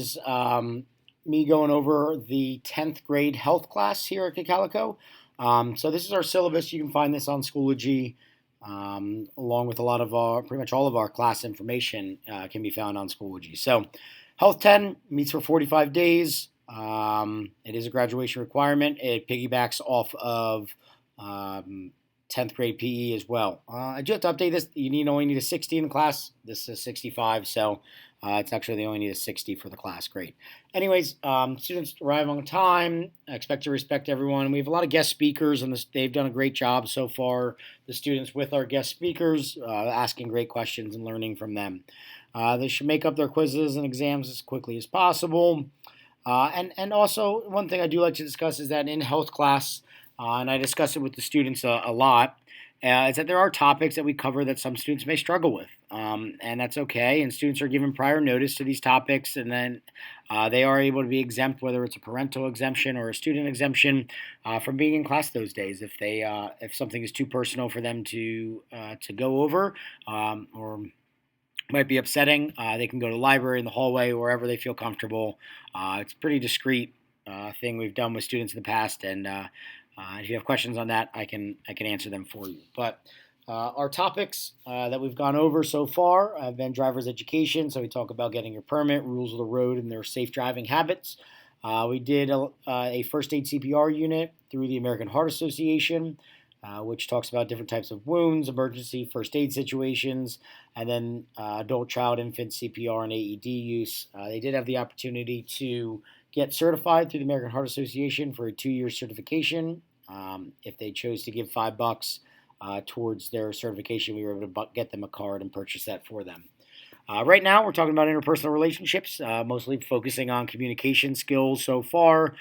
is me going over the 10th grade health class here at Calico. So this is our syllabus. You can find this on Schoology, along with a lot of pretty much all of our class information can be found on Schoology. So Health 10 meets for 45 days. It is a graduation requirement. It piggybacks off of 10th grade PE as well. I do have to update this. You only need a 60 in the class. This is 65, so it's actually they only need a 60 for the class. Great. Anyways, students arrive on time. I expect to respect everyone. We have a lot of guest speakers, and they've done a great job so far. The students with our guest speakers, asking great questions and learning from them. They should make up their quizzes and exams as quickly as possible. And also, one thing I do like to discuss is that in health class, and I discuss it with the students a lot, is that there are topics that we cover that some students may struggle with. And that's okay. And students are given prior notice to these topics, and then they are able to be exempt, whether it's a parental exemption or a student exemption, from being in class those days. If something is too personal for them to go over, or might be upsetting, they can go to the library, in the hallway, wherever they feel comfortable. It's a pretty discreet thing we've done with students in the past, and if you have questions on that, I can answer them for you. But our topics that we've gone over so far have been driver's education. So we talk about getting your permit, rules of the road, and their safe driving habits. We did a first aid CPR unit through the American Heart Association, which talks about different types of wounds, emergency first aid situations, and then adult, child, infant CPR and AED use. They did have the opportunity to get certified through the American Heart Association for a 2-year certification. If they chose to give $5 towards their certification, we were able to get them a card and purchase that for them. Right now, we're talking about interpersonal relationships, mostly focusing on communication skills so far,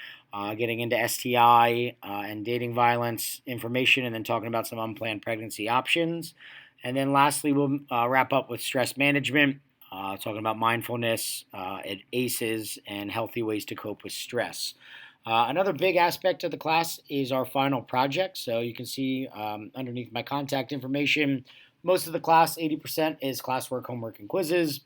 getting into STI and dating violence information, and then talking about some unplanned pregnancy options. And then lastly, we'll wrap up with stress management, talking about mindfulness, ACEs, and healthy ways to cope with stress. Another big aspect of the class is our final project. So you can see underneath my contact information, most of the class, 80%, is classwork, homework, and quizzes,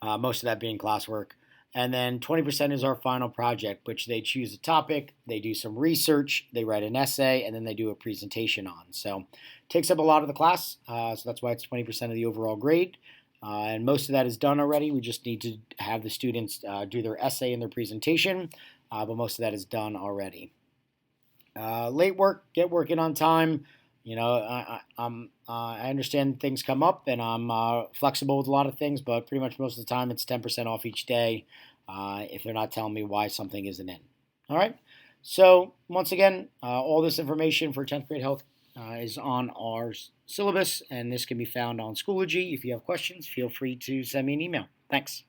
most of that being classwork. And then 20% is our final project, which they choose a topic, they do some research, they write an essay, and then they do a presentation on. So it takes up a lot of the class, so that's why it's 20% of the overall grade. And most of that is done already. We just need to have the students do their essay and their presentation, but most of that is done already. Late work, get working on time. I understand things come up, and I'm flexible with a lot of things, but pretty much most of the time it's 10% off each day if they're not telling me why something isn't in. All right. So once again, all this information for 10th grade health is on our syllabus, and this can be found on Schoology. If you have questions, feel free to send me an email. Thanks.